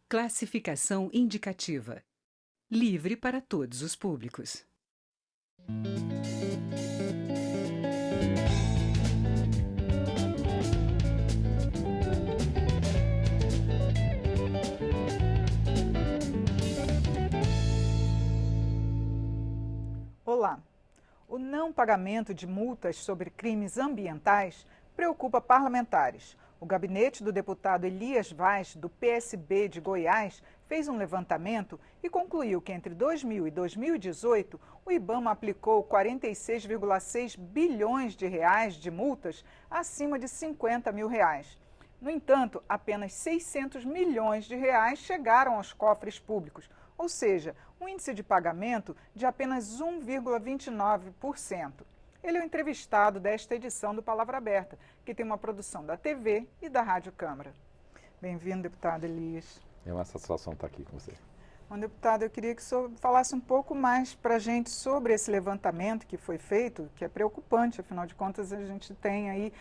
Classificação indicativa. Livre para todos os públicos. Olá! O não pagamento de multas sobre crimes ambientais preocupa parlamentares. O gabinete do deputado Elias Vaz, do PSB de Goiás, fez um levantamento e concluiu que entre 2000 e 2018, o IBAMA aplicou 46,6 bilhões de reais de multas acima de 50 mil reais. No entanto, apenas 600 milhões de reais chegaram aos cofres públicos, ou seja, um índice de pagamento de apenas 1,29%. Ele é o entrevistado desta edição do Palavra Aberta, que tem uma produção da TV e da Rádio Câmara. Bem-vindo, deputado Elias. É uma satisfação estar aqui com você. Bom, deputado, eu queria que o senhor falasse um pouco mais para a gente sobre esse levantamento que foi feito, que é preocupante, afinal de contas a gente tem aí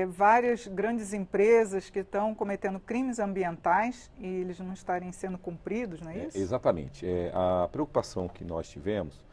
várias grandes empresas que estão cometendo crimes ambientais e eles não estarem sendo cumpridos, não é isso? Exatamente. A preocupação que nós tivemos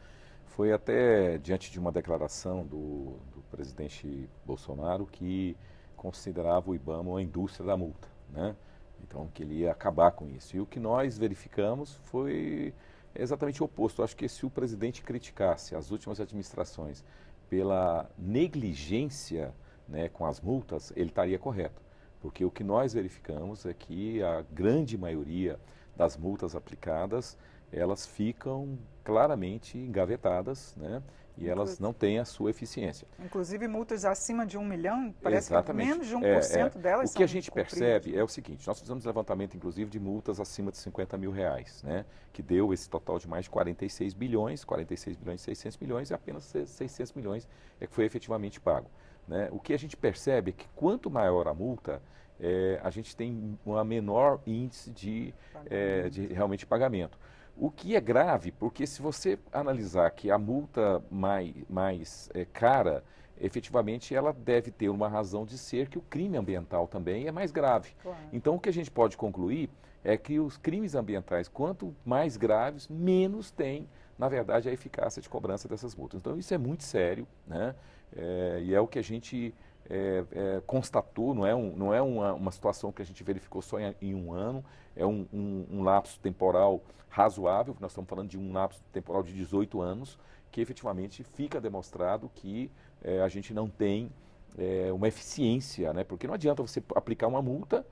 foi até diante de uma declaração do presidente Bolsonaro que considerava o IBAMA uma indústria da multa, né? Então, que ele ia acabar com isso. E o que nós verificamos foi exatamente o oposto. Eu acho que se o presidente criticasse as últimas administrações pela negligência, né, com as multas, ele estaria correto. Porque o que nós verificamos é que a grande maioria das multas aplicadas, elas ficam claramente engavetadas, né? E elas não têm a sua eficiência. Inclusive multas acima de 1 milhão, parece Exatamente. que menos de 1% delas O são que a gente cumpridas. percebe é o seguinte, nós fizemos levantamento, inclusive, de multas acima de 50 mil reais, né? Que deu esse total de mais de 46 bilhões e 600 milhões, e apenas 600 milhões é que foi efetivamente pago, né? O que a gente percebe é que quanto maior a multa, a gente tem um menor índice de realmente pagamento. O que é grave, porque se você analisar que a multa mais cara, efetivamente ela deve ter uma razão de ser que o crime ambiental também é mais grave. Claro. Então o que a gente pode concluir é que os crimes ambientais, quanto mais graves, menos tem, na verdade, a eficácia de cobrança dessas multas. Então isso é muito sério, né? E é o que a gente constatou, não é uma situação que a gente verificou só em um ano, é um lapso temporal razoável, nós estamos falando de um lapso temporal de 18 anos, que efetivamente fica demonstrado que a gente não tem uma eficiência, né? Porque não adianta você aplicar uma multa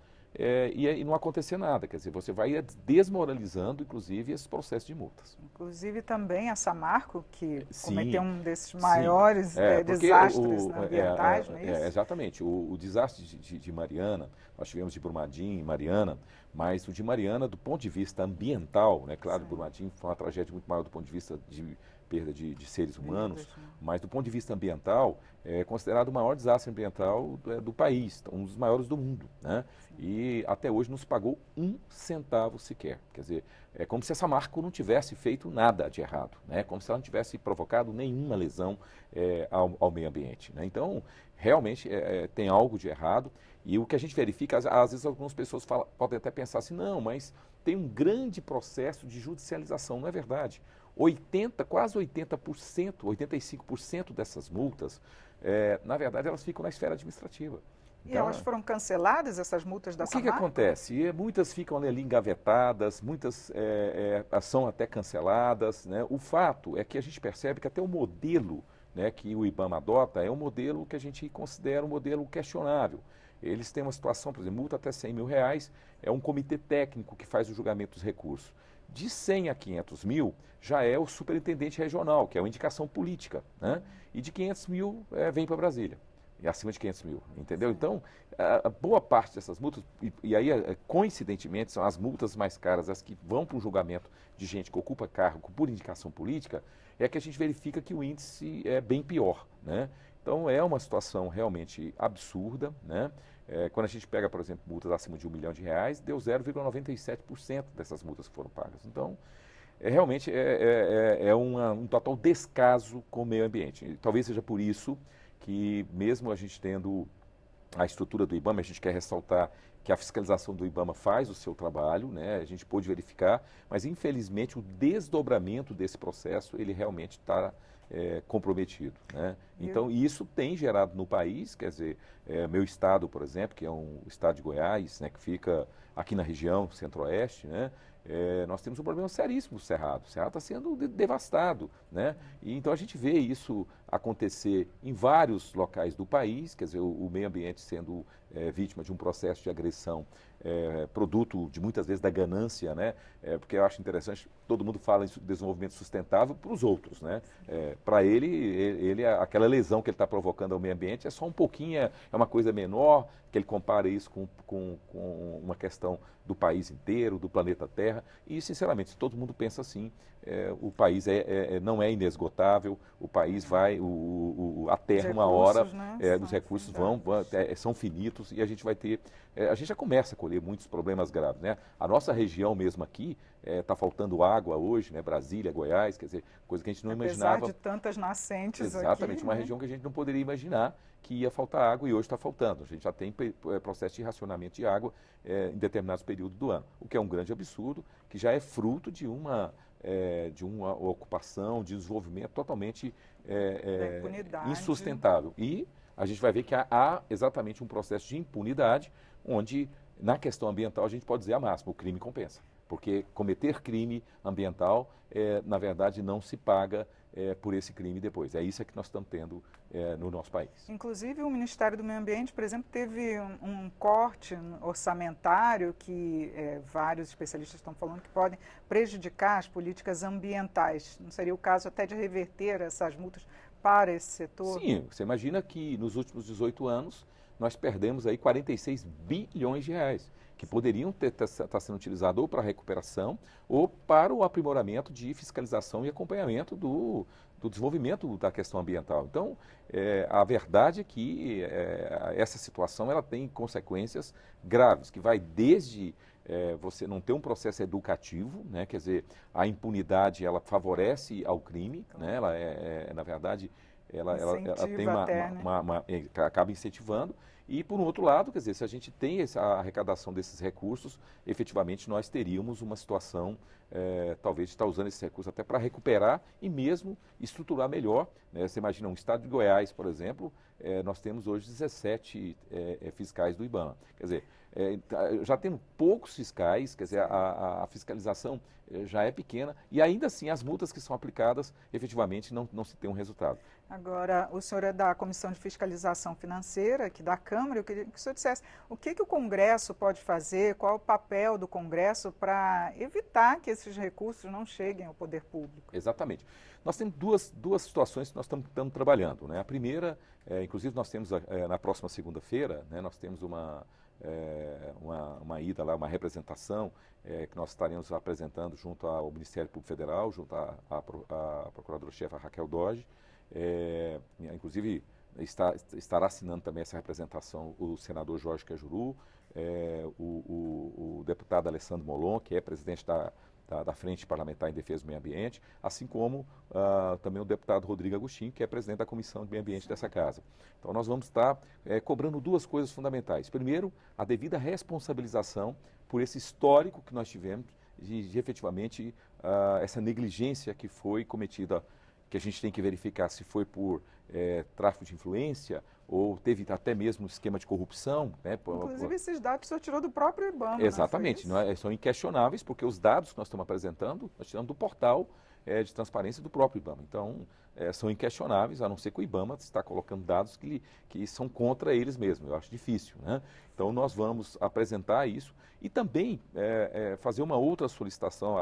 e não acontecer nada, quer dizer, você vai desmoralizando, inclusive, esse processo de multas. Inclusive também a Samarco, que Sim, cometeu um desses maiores porque desastres ambientais, não é isso? Exatamente. O desastre de Mariana, nós tivemos de Brumadinho e Mariana, mas o de Mariana, do ponto de vista ambiental, né, claro, Brumadinho foi uma tragédia muito maior do ponto de vista de perda de seres humanos, mas do ponto de vista ambiental, é considerado o maior desastre ambiental do país, um dos maiores do mundo, né? E até hoje não se pagou um centavo sequer. Quer dizer, é como se essa Samarco não tivesse feito nada de errado, né? Como se ela não tivesse provocado nenhuma lesão ao meio ambiente, né? Então, realmente tem algo de errado. E o que a gente verifica, às vezes algumas pessoas podem até pensar assim, não, mas tem um grande processo de judicialização. Não é verdade. Quase 80%, 85% dessas multas, na verdade, elas ficam na esfera administrativa. E Então, elas foram canceladas, essas multas da o que Samarco? acontece? Muitas ficam ali engavetadas, muitas são até canceladas, né? O fato é que a gente percebe que até o modelo, né, que o IBAMA adota é um modelo que a gente considera um modelo questionável. Eles têm uma situação, por exemplo, multa até 100 mil reais, é um comitê técnico que faz o julgamento dos recursos. De 100 a 500 mil já é o superintendente regional, que é uma indicação política, né? E de 500 mil vem para Brasília. E acima de 500 mil, entendeu? Então, a boa parte dessas multas, e aí, coincidentemente, são as multas mais caras, as que vão para o julgamento de gente que ocupa cargo por indicação política, é que a gente verifica que o índice é bem pior, né? Então, é uma situação realmente absurda, né? Quando a gente pega, por exemplo, multas acima de 1 milhão de reais, deu 0,97% dessas multas que foram pagas. Então, realmente um total descaso com o meio ambiente. E talvez seja por isso que, mesmo a gente tendo a estrutura do IBAMA, a gente quer ressaltar que a fiscalização do IBAMA faz o seu trabalho, né? A gente pôde verificar, mas infelizmente o desdobramento desse processo, ele realmente está comprometido, né? Então, isso tem gerado no país, quer dizer, meu estado, por exemplo, que é um estado de Goiás, né, que fica aqui na região centro-oeste, né? Nós temos um problema seríssimo do Cerrado. O Cerrado está sendo devastado, né? E então a gente vê isso acontecer em vários locais do país, quer dizer, o meio ambiente sendo vítima de um processo de agressão, produto de muitas vezes da ganância, né? Porque eu acho interessante, todo mundo fala em desenvolvimento sustentável para os outros, né? Para ele, aquela lesão que ele está provocando ao meio ambiente é só um pouquinho, é uma coisa menor, que ele compara isso com uma questão do país inteiro, do planeta Terra. E, sinceramente, se todo mundo pensa assim, o país não é inesgotável, o país vai, a Terra, uma hora, né, os recursos são finitos e a gente vai ter, a gente já começa a colher muitos problemas graves, né? A nossa região mesmo aqui, está faltando água hoje, né? Brasília, Goiás, quer dizer, coisa que a gente não imaginava. Apesar de tantas nascentes aqui. Exatamente, uma né? região que a gente não poderia imaginar que ia faltar água e hoje está faltando. A gente já tem processo de racionamento de água em determinados períodos do ano, o que é um grande absurdo, que já é fruto de uma ocupação, de desenvolvimento totalmente insustentável. E a gente vai ver que há exatamente um processo de impunidade, onde, na questão ambiental, a gente pode dizer a máxima, o crime compensa. Porque cometer crime ambiental, na verdade, não se paga por esse crime depois. É isso que nós estamos tendo no nosso país. Inclusive, o Ministério do Meio Ambiente, por exemplo, teve um corte orçamentário que vários especialistas estão falando que podem prejudicar as políticas ambientais. Não seria o caso até de reverter essas multas para esse setor? Sim, você imagina que nos últimos 18 anos nós perdemos aí 46 bilhões de reais, que poderiam estar sendo utilizados ou para a recuperação ou para o aprimoramento de fiscalização e acompanhamento do desenvolvimento da questão ambiental. Então, a verdade é que essa situação ela tem consequências graves, que vai desde você não ter um processo educativo, né? Quer dizer, a impunidade ela favorece ao crime, né? Ela na verdade, ela tem acaba incentivando. E, por um outro lado, quer dizer, se a gente tem a arrecadação desses recursos, efetivamente nós teríamos uma situação, talvez, de estar usando esses recursos até para recuperar e mesmo estruturar melhor, né? Você imagina um estado de Goiás, por exemplo, nós temos hoje 17 fiscais do IBAMA. Quer dizer, já temos poucos fiscais, quer dizer, a fiscalização já é pequena e ainda assim as multas que são aplicadas efetivamente não se tem um resultado. Agora, o senhor é da Comissão de Fiscalização Financeira aqui da Câmara, eu queria que o senhor dissesse o que o Congresso pode fazer, qual é o papel do Congresso para evitar que esses recursos não cheguem ao poder público. Exatamente. Nós temos duas situações que nós estamos trabalhando, né? A primeira, inclusive nós temos na próxima segunda-feira, né, nós temos uma ida lá, uma representação que nós estaremos apresentando junto ao Ministério Público Federal, junto à Procuradora-Chefe Raquel Dodge. Inclusive estará assinando também essa representação o senador Jorge Cajuru, o deputado Alessandro Molon, que é presidente da Frente Parlamentar em Defesa do Meio Ambiente, assim como também o deputado Rodrigo Agostinho, que é presidente da Comissão de Meio Ambiente dessa casa. Então nós vamos estar cobrando duas coisas fundamentais. Primeiro, a devida responsabilização por esse histórico que nós tivemos de efetivamente essa negligência que foi cometida, que a gente tem que verificar se foi por tráfico de influência ou teve até mesmo esquema de corrupção. Né? Inclusive, esses dados o senhor tirou do próprio IBAMA. Exatamente, são inquestionáveis, porque os dados que nós estamos apresentando, nós tiramos do portal de transparência do próprio IBAMA. Então, são inquestionáveis, a não ser que o IBAMA está colocando dados que são contra eles mesmos. Eu acho difícil. Né? Então, nós vamos apresentar isso e também fazer uma outra solicitação,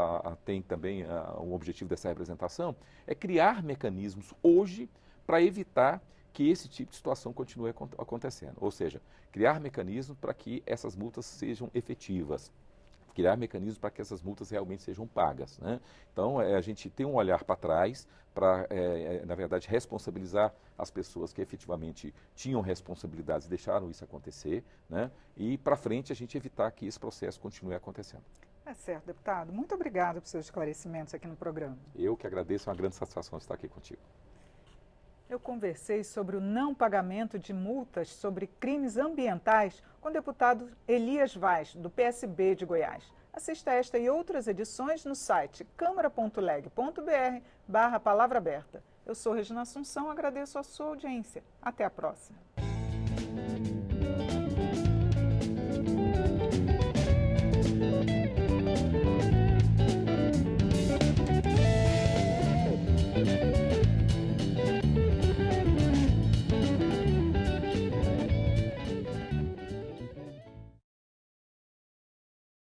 tem também um objetivo dessa representação, é criar mecanismos hoje para evitar que esse tipo de situação continue acontecendo. Ou seja, criar mecanismos para que essas multas sejam efetivas, criar mecanismos para que essas multas realmente sejam pagas. Né? Então, a gente tem um olhar para trás para, na verdade, responsabilizar as pessoas que efetivamente tinham responsabilidades e deixaram isso acontecer, né? E para frente a gente evitar que esse processo continue acontecendo. É certo, deputado. Muito obrigada por seus esclarecimentos aqui no programa. Eu que agradeço, é uma grande satisfação estar aqui contigo. Eu conversei sobre o não pagamento de multas sobre crimes ambientais com o deputado Elias Vaz, do PSB de Goiás. Assista esta e outras edições no site câmara.leg.br/palavra aberta. Eu sou Regina Assunção, agradeço a sua audiência. Até a próxima.